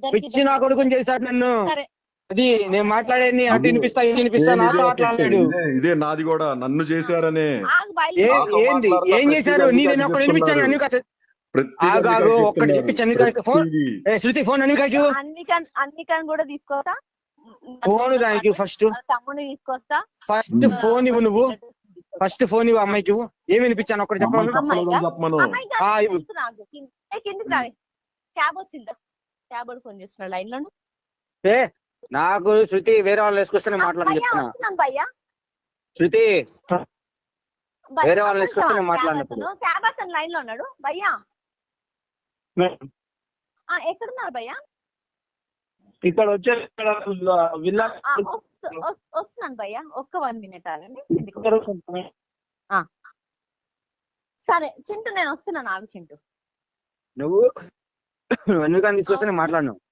పిచ్చి నా కొడుకుని చేశాడు నన్ను. సరే అది నేను మాట్లాడేది అటు వినిపిస్తా ఇటు వినిపిస్తా నాతో మాట్లాడాడు. ఇదే నాది కూడా నన్ను చేశారనే. ఆగు బయలు ఏంది ఏం చేశారు? నీది ఒక్కడు వినిపించాను అన్ని కథ. ఆగాగు ఒక్కటి చెప్పించాను. శృతి ఫోన్ అన్ని కాదు అన్నికని కూడా తీసుకొస్తా. ఫోన్ దానికి ఫస్ట్ తమ్ముని తీసుకొస్తా. ఫస్ట్ ఫోన్ ఇవ్వు నువ్వు. ఫస్ట్ ఫోన్ ఇవ్వు అమ్మాయికి ఇవ్వు. ఏమి వినిపించాను ఒక్కటి చెప్పాను. కిందికి రావి. క్యాబ్ వచ్చిందా? క్యాబ్ ఫోన్ చేస్తున్నా లైన్ లో. నాకు శృతి వేరే వాళ్ళు వేసుకొస్తే మాట్లాడని చెప్తున్నా. భయ్యా శృతి వేరే వాళ్ళని వేసుకొస్తే నేను మాట్లాడినప్పుడు క్యాబ్ అతను లైన్ లో ఉన్నాడు. భయ్యా ఎక్కడున్నారు భయ్యా? ఇక్కడ వచ్చే వస్తున్నాను భయ్యా, ఒక్క 1 minute ఆగండి. సరే చింటూ నేను వస్తున్నాను. ఆగు చింటూ. నువ్వు అన్ని కానీ తీసుకొస్తే నేను మాట్లాడను.